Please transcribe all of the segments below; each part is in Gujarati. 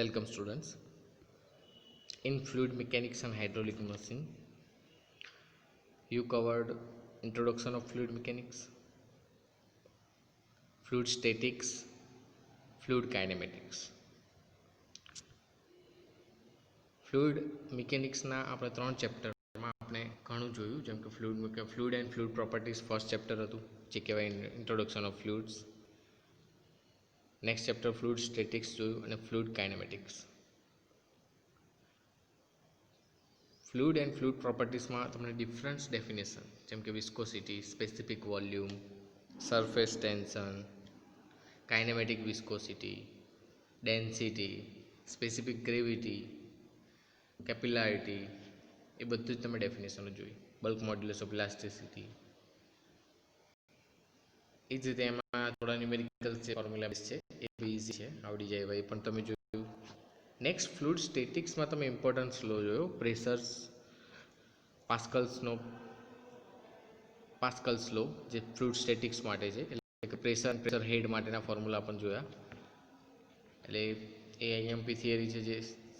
Welcome students. In fluid mechanics and hydraulic machine, you covered introduction of fluid mechanics, fluid statics, fluid kinematics. Fluid મિકેનિક્સના આપણે 3 ચેપ્ટરમાં આપણે ઘણું જોયું, જેમ કે fluid and fluid properties first chapter હતું, જે કહેવાય introduction of fluids. Next chapter fluid statics જોયું અને fluid kinematics. Fluid and fluid પ્રોપર્ટીઝમાં તમને ડિફરન્સ ડેફિનેશન, જેમ કે viscosity, specific volume, surface tension, kinematic viscosity, density, specific gravity, capillarity, એ બધું જ તમે ડેફિનેશનો જોઈ. Bulk modulus of elasticity. એ જ રીતે એમાં થોડા ન્યુમેરિકલ છે, ફોર્મ્યુલા છે, એ ઇઝી છે, આવડી જાય ભાઈ, પણ તમે જોયું. નેક્સ્ટ ફ્લુઇડ સ્ટેટિક્સમાં તમે ઇમ્પોર્ટન્સ લો જોયો, પ્રેશર્સ, પાસ્કલ્સ લો, જે ફ્લુઇડ સ્ટેટિક્સ માટે છે, એટલે કે પ્રેશર હેડ માટેના ફોર્મ્યુલા પણ જોયા. એટલે એ આઈએમપી થિયરી છે, જે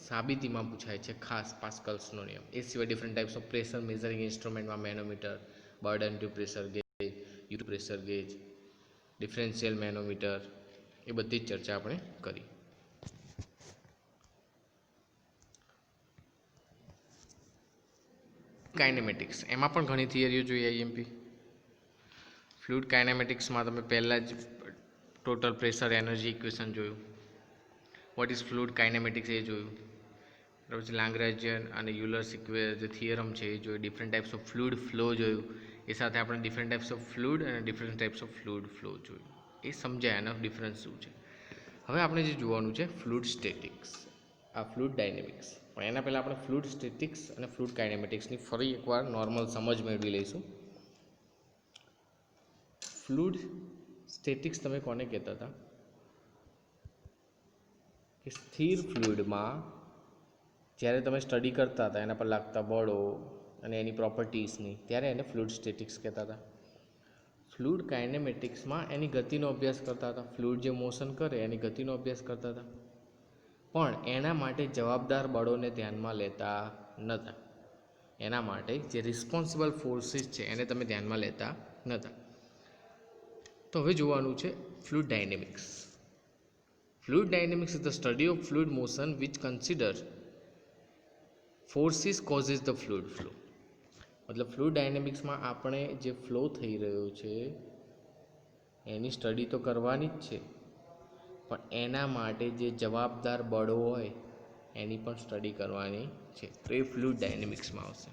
સાબિતીમાં પૂછાય છે, ખાસ પાસ્કલ્સનો નિયમ. એ સિવાય different types of pressure measuring ઇન્સ્ટ્રુમેન્ટમાં manometer, Bourdon tube pressure gauge, U pressure gauge, differential manometer, એ બધી જ ચર્ચા આપણે કરી. કાઇનેમેટિક્સ, એમાં પણ ઘણી થિયરીઓ જોઈએ આઈએમપી. ફ્લુઇડ કાઇનેમેટિક્સમાં તમે પહેલાં જ ટોટલ પ્રેશર એનર્જી ઇક્વેશન જોયું. વોટ ઇઝ ફ્લુઇડ કાઇનેમેટિક્સ એ જોયું. પછી લાંગ્રેજિયન અને યુલર્સ જે થિયરમ છે એ જોયું. Different types of fluid flow જોયું. એ સાથે આપણે ડિફરન્ટ ટાઈપ્સ ઓફ ફ્લુઇડ અને different types of fluid flow જોયું. એ સમજાય એનો ડિફરન્સ શું છે. હવે આપણે જે જોવાનું છે ફ્લુઇડ સ્ટેટિક્સ, આ ફ્લુઇડ ડાયનેમિક્સ. પણ એના પહેલાં આપણે ફ્લુઇડ સ્ટેટિક્સ અને ફ્લુઇડ કાઇનેમેટિક્સની ફરી એકવાર નોર્મલ સમજ મેળવી લઈશું. ફ્લુઇડ સ્ટેટિક્સ તમે કોને કહેતા હતા? કે સ્થિર ફ્લુઇડમાં જ્યારે તમે સ્ટડી કરતા હતા એના પર લાગતા બળો અને એની પ્રોપર્ટીઝની, ત્યારે એને ફ્લુઇડ સ્ટેટિક્સ કહેતા હતા. ફ્લુઇડ કાઇનેમેટિક્સમાં એની ગતિનો અભ્યાસ કરતા હતા. ફ્લુઇડ જે મોશન કરે એની ગતિનો અભ્યાસ કરતા હતા, પણ એના માટે જવાબદાર બળોને ધ્યાનમાં લેતા નહોતા. એના માટે જે રિસ્પોન્સિબલ ફોર્સિસ છે એને તમે ધ્યાનમાં લેતા નહોતા. તો હવે જોવાનું છે fluid dynamics. Fluid dynamics is the study of fluid motion which consider forces causes the fluid flow. મતલબ ફ્લુઇડ ડાયનેમિક્સમાં આપણે જે ફ્લો થઈ રહ્યો છે એની સ્ટડી તો કરવાની જ છે, પણ એના માટે જે જવાબદાર બળો હોય એની પણ સ્ટડી કરવાની છે. તો એ ફ્લુઇડ ડાયનેમિક્સમાં આવશે.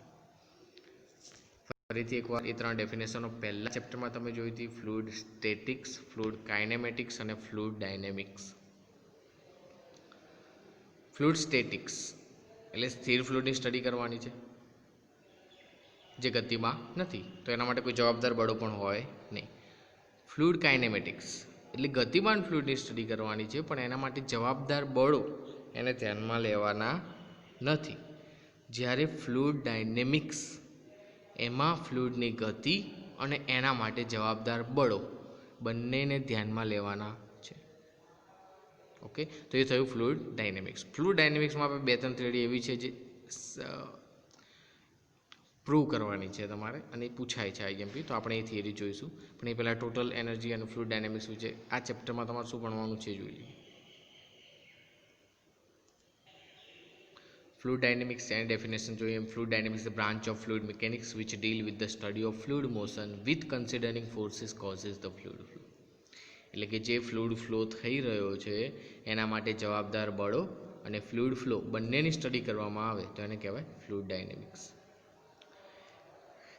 ફરીથી એકવાર એ 3 ડેફિનેશનો પહેલા ચેપ્ટરમાં તમે જોઈ હતી. ફ્લુઇડ સ્ટેટિક્સ, ફ્લુઇડ કાઇનેમેટિક્સ અને ફ્લુઇડ ડાયનેમિક્સ. ફ્લુઇડ સ્ટેટિક્સ એટલે સ્થિર ફ્લુઇડની સ્ટડી કરવાની છે જે ગતિમાં નથી, તો એના માટે કોઈ જવાબદાર બળો પણ હોય નહીં. ફ્લુઇડ કાઇનેમેટિક્સ એટલે ગતિમાન ફ્લુઇડની સ્ટડી કરવાની છે, પણ એના માટે જવાબદાર બળો એને ધ્યાનમાં લેવાના નથી. જ્યારે ફ્લુઇડ ડાયનેમિક્સ એમાં ફ્લુઇડની ગતિ અને એના માટે જવાબદાર બળો બંનેને ધ્યાનમાં લેવાના છે. ઓકે, તો એ થયું ફ્લુઇડ ડાયનેમિક્સ. ફ્લુઇડ ડાયનેમિક્સમાં આપણે 2-3 થિયરી એવી છે જે પ્રૂવ કરવાની છે તમારે, અને એ પૂછાય છે આઈએમપી, તો આપણે એ થિયરી જોઈશું. પણ એ પહેલાં ટોટલ એનર્જી અને ફ્લુઇડ ડાયનેમિક્સ વિશે આ ચેપ્ટરમાં તમારે શું ભણવાનું છે જોઈ લઈએ. ફ્લુઇડ ડાયનેમિક્સ એની ડેફિનેશન જોઈએ. Fluid dynamics the branch of fluid mechanics which deal with the study of fluid motion with considering forces causes the fluid flow. એટલે કે જે ફ્લુઇડ ફ્લો થઈ રહ્યો છે એના માટે જવાબદાર બળો અને ફ્લુઇડ ફ્લો બંનેની સ્ટડી કરવામાં આવે તો એને કહેવાય ફ્લુઇડ ડાયનેમિક્સ.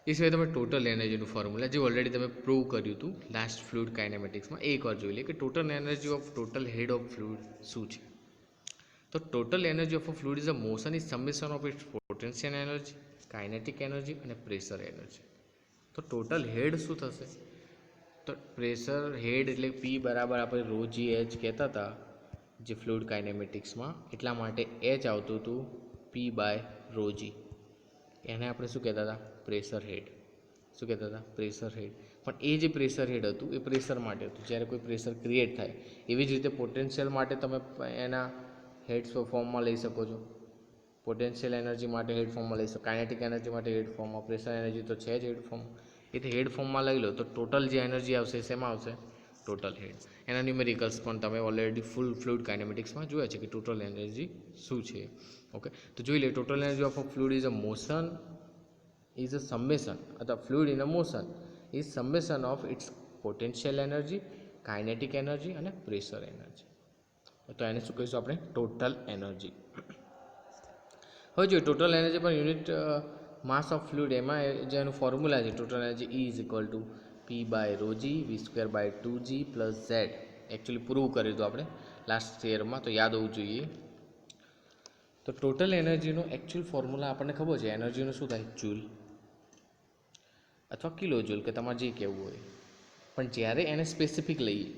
એ સિવાય તમે ટોટલ એનર્જીનું ફોર્મ્યુલા જે ઓલરેડી તમે પ્રૂવ કર્યું હતું લાસ્ટ ફ્લુઇડ કાઇનેમેટિક્સમાં, એ એકવાર જોઈ લે કે total energy of total head of fluid શું છે. તો total energy of a fluid is a motion is summation of its potential energy, kinetic energy અને પ્રેશર એનર્જી. તો ટોટલ હેડ શું થશે? તો પ્રેશર હેડ એટલે P બરાબર આપણે ρ g h કહેતા હતા જે ફ્લુઇડ કાઇનેમેટિક્સમાં, એટલા માટે H આવતું હતું P/ρ g. એને આપણે શું કહેતા હતા? પ્રેશર હેડ. શું કહેતા હતા? પ્રેશર હેડ. પણ એ જે પ્રેશર હેડ હતું એ પ્રેશર માટે હતું, જ્યારે કોઈ પ્રેશર ક્રિએટ થાય. એવી જ રીતે પોટેન્શિયલ માટે તમે એના હેડ ફોર્મમાં લઈ શકો છો. પોટેન્શિયલ એનર્જી માટે હેડ ફોર્મમાં લઈ શકો, કાઇનેટિક એનર્જી માટે હેડ ફોર્મમાં, પ્રેશર એનર્જી તો છે જ હેડ ફોર્મ. એટલે હેડ ફોર્મમાં લઈ લો તો ટોટલ જે એનર્જી આવશે શેમાં આવશે? Total head. એના ન્યુમેરિકલ્સ પણ તમે ઓલરેડી ફૂલ ફ્લુઇડ કાઇનેમેટિક્સમાં જોયા છે કે ટોટલ એનર્જી શું છે. ઓકે, તો જોઈ લે total energy of a fluid is a motion is a summation અથવા fluid in a motion is summation of its potential energy, kinetic energy અને pressure energy. તો એને શું કહીશું આપણે? Total energy. હવે જો ટોટલ એનર્જી પર યુનિટ માસ ઓફ ફ્લુઇડ, એમાં જે એનું ફોર્મ્યુલા છે total energy E is equal two P/ρg V² + Z. Actually prove કર્યું હતું આપણે લાસ્ટ યરમાં, તો યાદ હોવું જોઈએ. તો ટોટલ એનર્જીનો એકચ્યુઅલ ફોર્મ્યુલા આપણને ખબર છે. એનર્જીનું શું થાય? જૂલ અથવા કિલો જૂલ, કે તમારે જે કહેવું હોય. પણ જ્યારે એને સ્પેસિફિક લઈએ,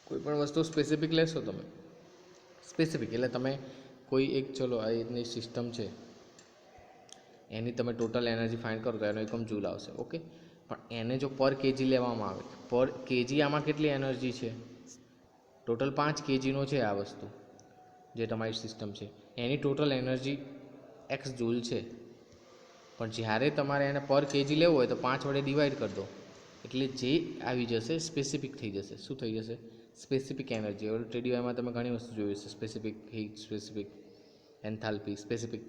કોઈ પણ વસ્તુ સ્પેસિફિક લેશો તમે, સ્પેસિફિક એટલે તમે કોઈ એક, ચલો આ રીતની સિસ્ટમ છે, એની તમે ટોટલ એનર્જી ફાઇન્ડ કરો તો એનો એકમ જૂલ આવશે. ઓકે, પણ એને જો પર કેજી લેવામાં આવે, પર કેજી આમાં કેટલી એનર્જી છે? ટોટલ 5 kgનો છે આ વસ્તુ, જે તમારી સિસ્ટમ છે એની ટોટલ એનર્જી એક્સ જૂલ છે. પણ જ્યારે તમારે એને પર કેજી લેવું હોય તો 5 વડે ડિવાઈડ કરી દો, એટલે જે આવી જશે સ્પેસિફિક થઈ જશે. શું થઈ જશે? Specific energy. TDYમાં તમે ઘણી વસ્તુ જોઈ છે, specific heat, specific enthalpy, specific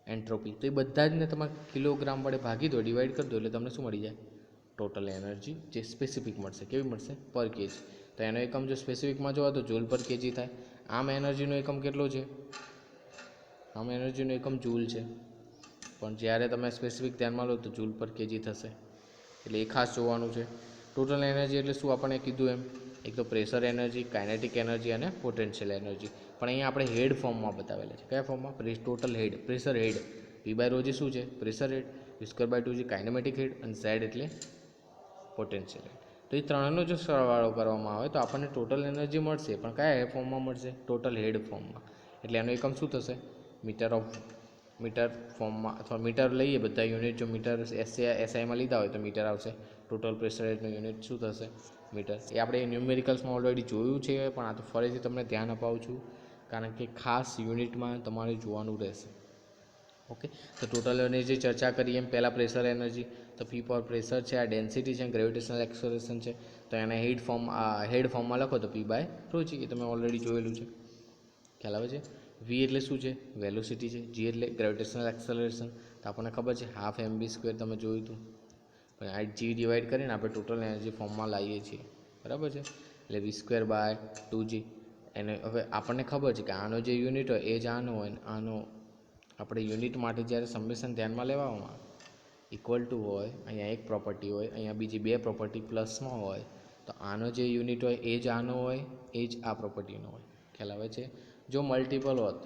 entropy. તો એ બધા જને તમારે કિલોગ્રામ વડે ભાગી દો, ડિવાઈડ કરી દો, એટલે તમને શું મળી જાય? ટોટલ એનર્જી જે સ્પેસિફિક મળશે. કેવી મળશે? પર કેજી. તો એનો એકમ જો સ્પેસિફિકમાં જોવા તો જૂલ પર કેજી થાય. આમ એનર્જીનો એકમ કેટલો છે? આમ એનર્જીનો એકમ જૂલ છે, પણ જ્યારે તમે સ્પેસિફિક ધ્યાનમાં લો તો જૂલ પર કેજી થશે. એટલે એ ખાસ જોવાનું છે. ટોટલ એનર્જી એટલે શું આપણને કીધું એમ? એક તો પ્રેશર એનર્જી, કાઇનેટિક એનર્જી અને પોટેન્શિયલ એનર્જી. પણ અહીંયા આપણે હેડ ફોર્મમાં બતાવેલા છે. કયા ફોર્મમાં? ટોટલ હેડ, પ્રેશર હેડ. P/ρg શું છે? પ્રેશર હેડ. V²/2g કાઇનેમેટિક હેડ, અને Z એટલે પોટેન્શિયલ હેડ. તો એ ત્રણનો જો સરવાળો કરવામાં આવે તો આપણને ટોટલ એનર્જી મળશે, પણ કયા ફોર્મમાં મળશે? ટોટલ હેડ ફોર્મમાં. એટલે એનો એકમ શું થશે? મીટર ફોર્મમાં, અથવા મીટર લઈએ બધા યુનિટ. જો મીટર એસઆઈમાં લીધા હોય તો મીટર આવશે. ટોટલ પ્રેશર હેડનું યુનિટ શું થશે? મીટર. એ આપણે ન્યુમેરિકલ્સમાં ઓલરેડી જોયું છે, પણ આ તો ફરીથી તમને ધ્યાન અપાવું છું, કારણ કે ખાસ યુનિટમાં તમારે જોવાનું રહેશે. ઓકે, તો ટોટલ એનર્જી ચર્ચા કરીએ એમ. પહેલાં પ્રેશર એનર્જી, તો P પર પ્રેશર છે, આ ડેન્સિટી છે, ગ્રેવિટેશનલ એક્સેલરેશન છે. તો એને હેડ ફોર્મમાં લખો તો P/ρg, એ તમે ઓલરેડી જોયેલું છે, ખ્યાલ આવે છે. V એટલે શું છે? વેલોસિટી છે. G એટલે ગ્રેવિટેશનલ એક્સેલરેશન, તો આપણને ખબર છે 12 mv², તમે જોયું હતું. પણ આ G ડિવાઈડ કરીને આપણે ટોટલ એનર્જી ફોર્મમાં લાવીએ છીએ, બરાબર છે. એટલે V²/2g. એને હવે આપણને ખબર છે કે આનો જે યુનિટ હોય એ જ આનો હોય, આનો આપણે યુનિટ માટે જ્યારે સમેશન ધ્યાનમાં લેવામાં આવે, ઇક્વલ ટુ હોય, અહીંયા એક પ્રોપર્ટી હોય, અહીંયા બીજી 2 પ્રોપર્ટી પ્લસમાં હોય, તો આનો જે યુનિટ હોય એ જ આનો હોય, એ જ આ પ્રોપર્ટીનો હોય. ખ્યાલ આવે છે. જો મલ્ટિપલ હોત,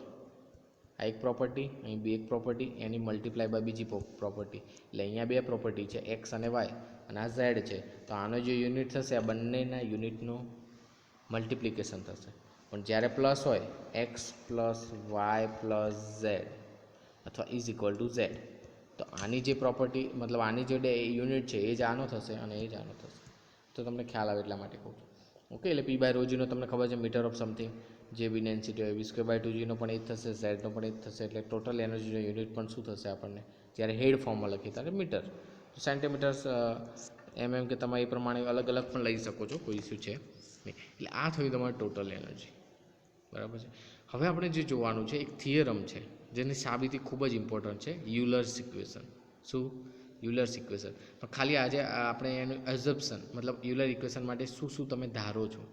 આ એક પ્રોપર્ટી, અહીં બી એક પ્રોપર્ટી, એની મલ્ટીપ્લાય બાય બીજી પ્રોપર્ટી, એટલે અહીંયા 2 પ્રોપર્ટી છે, એક્સ અને વાય, અને આ ઝેડ છે. તો આનો જે યુનિટ થશે, આ બંનેના યુનિટનું મલ્ટિપ્લિકેશન થશે. પણ જ્યારે પ્લસ હોય, x plus y plus z, અથવા ઇઝ ઇક્વલ ટુ ઝેડ, તો આની જે પ્રોપર્ટી, મતલબ આની જે યુનિટ છે એ જ આનો થશે અને એ જ આનો થશે. તો તમને ખ્યાલ આવે એટલા માટે કહું છું. ઓકે, એટલે P/ρgનો તમને ખબર છે મીટર ઓફ સમથિંગ, જે બી ડેન્સિટી હોય. V²/2gનો પણ એ જ થશે, ઝેડનો પણ એ જ થશે. એટલે ટોટલ એનર્જીનો યુનિટ પણ શું થશે આપણને જ્યારે હેડ ફોર્મમાં લખીએ ત્યારે મીટર. તો સેન્ટીમીટર્સ, કે તમે એ પ્રમાણે અલગ અલગ પણ લઈ શકો છો, કોઈ ઇસ્યુ છે નહીં. એટલે આ થયું તમારી ટોટલ એનર્જી, બરાબર છે. હવે આપણે જે જોવાનું છે એક થિયરમ છે, જેની સાબિતી ખૂબ જ ઇમ્પોર્ટન્ટ છે, યુલર્સ ઇક્વેશન. શું? Euler's equation. પણ ખાલી આજે આપણે એનું એઝમ્પશન, મતલબ યુલર ઇક્વેશન માટે શું શું તમે ધારો છો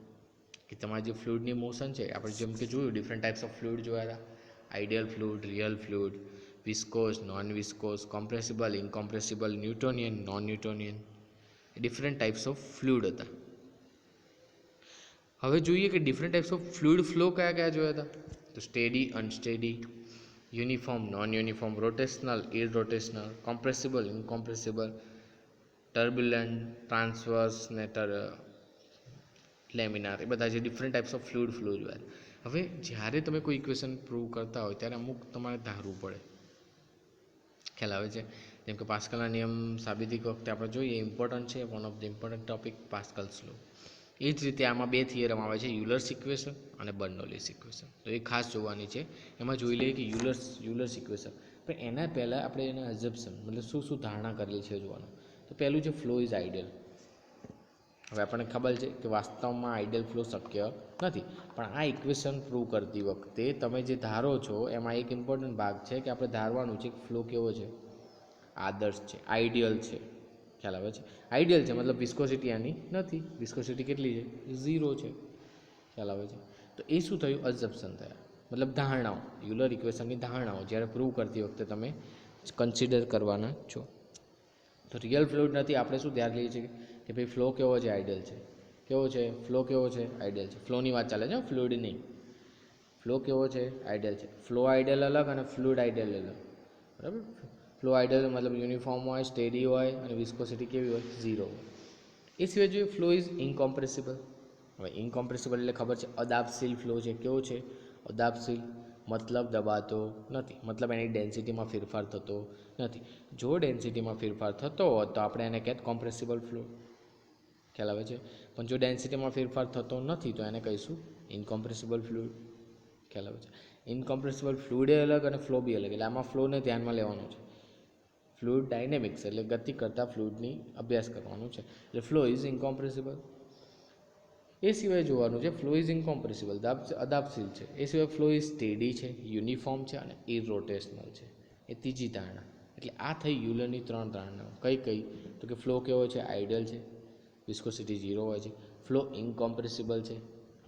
કે તમારી જે ફ્લુઇડની મોશન છે, આપણે જેમ કે જોયું ડિફરન્ટ ટાઈપ્સ ઓફ ફ્લુઇડ જોયા હતા. Ideal fluid, real fluid, viscous, non viscous, compressible, incompressible, Newtonian, non Newtonian, different types of fluid હતા. હવે જોઈએ કે different types of fluid flow કયા કયા જોયા હતા. તો steady, unsteady, uniform, non uniform, rotational, irrotational, compressible, incompressible, turbulent, transverse ને લેમિનાર, એ બધા જે different types of fluid flow જોયા. હવે જ્યારે તમે કોઈ ઇક્વેશન પ્રૂવ કરતા હોય ત્યારે અમુક તમારે ધારવું પડે, ખ્યાલ આવે છે. જેમ કે પાસ્કલના નિયમ સાબિતી વખતે આપણે જોઈએ, ઇમ્પોર્ટન્ટ છે, one of the important topic Pascal's law. એ જ રીતે આમાં બે થિયરમ આવે છે, યુલર્સ ઇક્વેશન અને બર્નોલીસ ઇક્વેશન. તો એ ખાસ જોવાની છે. એમાં જોઈ લઈએ કે યુલર્સ ઇક્વેશન, પણ એના પહેલાં આપણે એના અઝમ્પશન મતલબ શું શું ધારણા કરેલી છે જોવાનું. તો પહેલું છે ફ્લો ઇઝ આઈડિયલ. હવે આપણને ખબર છે કે વાસ્તવમાં આઈડિયલ ફ્લો શક્ય નથી, પણ આ ઇક્વેશન પ્રૂવ કરતી વખતે તમે જે ધારો છો એમાં એક ઇમ્પોર્ટન્ટ ભાગ છે કે આપણે ધારવાનું છે કે ફ્લો કેવો છે, આદર્શ છે, આઈડિયલ છે. ખ્યાલ આવે છે? આઈડિયલ છે મતલબ વિસ્કોસિટી આની નથી, વિસ્કોસિટી કેટલી છે, 0 છે. ખ્યાલ આવે છે? તો એ શું થયું, અઝમ્પશન થયા, મતલબ ધારણાઓ, યુલર ઇક્વેશનની ધારણાઓ જ્યારે પ્રૂવ કરતી વખતે તમે કન્સિડર કરવાના છો. તો રિયલ ફ્લુઇડ નથી, આપણે શું ધ્યાન લઈએ છીએ કે ભાઈ ફ્લો કેવો છે, આઈડિયલ છે. કેવો છે ફ્લો, કેવો છે આઈડિયલ છે. ફ્લોની વાત ચાલે છે, ફ્લુઇડ નહીં. ફ્લો કેવો છે, આઈડિયલ છે. ફ્લો આઈડિયલ અલગ અને ફ્લુઇડ આઈડિયલ અલગ, બરાબર. ફ્લો આઈડિયલ મતલબ યુનિફોર્મ હોય, સ્ટેડી હોય અને વિસ્કોસિટી કેવી હોય, 0 હોય. એ સિવાય જોઈએ ફ્લો ઇઝ ઇનકોમ્પ્રેસિબલ. હવે ઇનકોમ્પ્રેસિબલ એટલે ખબર છે અદાબશીલ ફ્લો છે. કેવો છે, અદાબશીલ, મતલબ દબાતો નથી, મતલબ એની ડેન્સિટીમાં ફેરફાર થતો નથી. જો ડેન્સિટીમાં ફેરફાર થતો હોત તો આપણે એને કહેત કોમ્પ્રેસિબલ ફ્લો. ખ્યાલ આવે છે? પણ જો ડેન્સિટીમાં ફેરફાર થતો નથી તો એને કહીશું ઇનકોમ્પ્રેસિબલ ફ્લુઇડ. ખ્યાલ આવે છે? ઇનકોમ્પ્રેસિબલ ફ્લુઇડ એ અલગ અને ફ્લો બી અલગ, એટલે આમાં ફ્લોને ધ્યાનમાં લેવાનું છે. ફ્લુઇડ ડાયનેમિક્સ એટલે ગતિ કરતા ફ્લુઇડની અભ્યાસ કરવાનું છે, એટલે ફ્લો ઇઝ ઇનકોમ્પ્રેસિબલ. એ સિવાય જોવાનું છે ફ્લો ઇઝ ઇનકોમ્પ્રેસિબલ, અદાબશીલ છે. એ સિવાય ફ્લો ઇઝ સ્ટેડી છે, યુનિફોર્મ છે અને ઇરોટેશનલ છે. એ ત્રીજી ધારણા. એટલે આ થઈ યુલરની 3 ધારણાઓ. કઈ કઈ? તો કે ફ્લો કેવો છે, આઈડિયલ છે, વિસ્કોસિટી 0 હોય છે. ફ્લો ઇનકોમ્પ્રેસિબલ છે,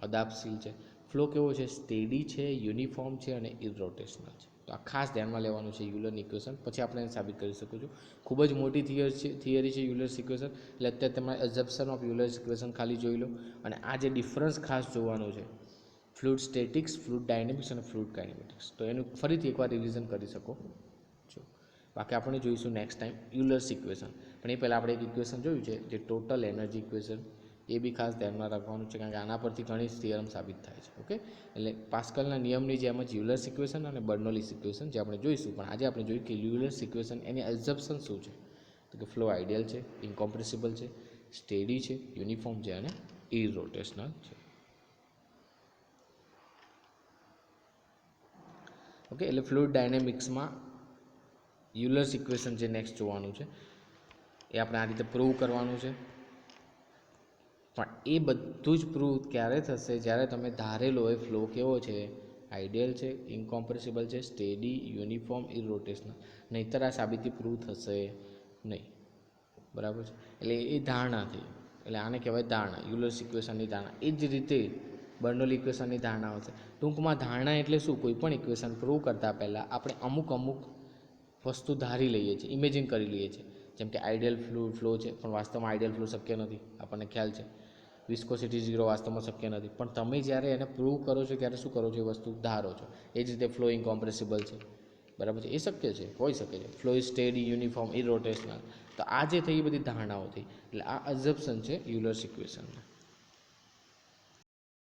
અદાબશીલ છે. ફ્લો કેવો છે, સ્ટેડી છે, યુનિફોર્મ છે અને ઇરોટેશનલ છે. તો આ ખાસ ધ્યાનમાં લેવાનું છે યુલરની ઇક્વેશન. પછી આપણે એને સાબિત કરી શકું છું. ખૂબ જ મોટી થિયરી છે યુલર્સ ઇક્વેશન, એટલે અત્યારે તમારે એઝમ્પશન ઓફ યુલર્સ ઇક્વેશન ખાલી જોઈ લો. અને આ જે ડિફરન્સ ખાસ જોવાનું છે, ફ્લુઇડ સ્ટેટિક્સ, ફ્લુઇડ ડાયનેમિક્સ અને ફ્લુઇડ કાઇનેમેટિક્સ. તો એનું ફરીથી એકવાર રિવિઝન કરી શકો છો. બાકી આપણે જોઈશું નેક્સ્ટ ટાઈમ યુલર્સ ઇક્વેશન. પણ એ પહેલાં આપણે એક ઇક્વેશન જોયું છે જે ટોટલ એનર્જી ઇક્વેશન, એ બી ખાસ ધ્યાનમાં રાખવાનું છે કારણ કે આના પરથી ઘણી થિયરમ સાબિત થાય છે. ઓકે, એટલે પાસ્કલના નિયમની જેમ જ યુલર્સ ઇક્વેશન અને બર્નોલીસ ઇક્વેશન જે આપણે જોઈશું. પણ આજે આપણે જોયું કે યુલર્સ ઇક્વેશન એની એઝમ્પશન શું છે, તો કે ફ્લો આઈડિયલ છે, ઇનકોમ્પ્રેસિબલ છે, સ્ટેડી છે, યુનિફોર્મ છે અને ઇરોટેશનલ છે. ઓકે, એટલે ફ્લુઇડ ડાયનેમિક્સમાં યુલર્સ ઇક્વેશન જે નેક્સ્ટ જોવાનું છે એ આપણે આ રીતે પ્રૂવ કરવાનું છે. પણ એ બધું જ પ્રૂવ ક્યારે થશે, જ્યારે તમે ધારેલો હોય ફ્લો કેવો છે, આઈડિયલ છે, ઇનકોમ્પ્રેસિબલ છે, સ્ટેડી, યુનિફોર્મ, ઇરોટેશનલ. નહીંતર આ સાબિતી પ્રૂવ થશે નહીં. બરાબર છે? એટલે એ ધારણા થઈ, એટલે આને કહેવાય ધારણા, યુલર્સ ઇક્વેશનની ધારણા. એ જ રીતે બર્નોલી ઇક્વેશનની ધારણા હશે. ટૂંકમાં ધારણા એટલે શું, કોઈ પણ ઇક્વેશન પ્રૂવ કરતાં પહેલાં આપણે અમુક વસ્તુ ધારી લઈએ છીએ, ઇમેજિન કરી લઈએ છીએ. જેમ કે આઈડિયલ ફ્લો છે, પણ વાસ્તવમાં આઈડિયલ ફ્લો શક્ય નથી, આપણને ખ્યાલ છે. વિસ્કોસિટી 0 વાસ્તવમાં શક્ય નથી, પણ તમે જ્યારે એને પ્રૂવ કરો છો ત્યારે શું કરો છો, એ વસ્તુ ધારો છો. એ જ રીતે ફ્લો ઇનકોમ્પ્રેસિબલ છે, બરાબર છે, એ શક્ય છે, હોઈ શકે છે. Flow is steady, uniform, irrotational. તો આ જે થઈ એ બધી ધારણાઓ થઈ, એટલે આ અઝમ્પશન છે યુલર્સ ઇક્વેશનના.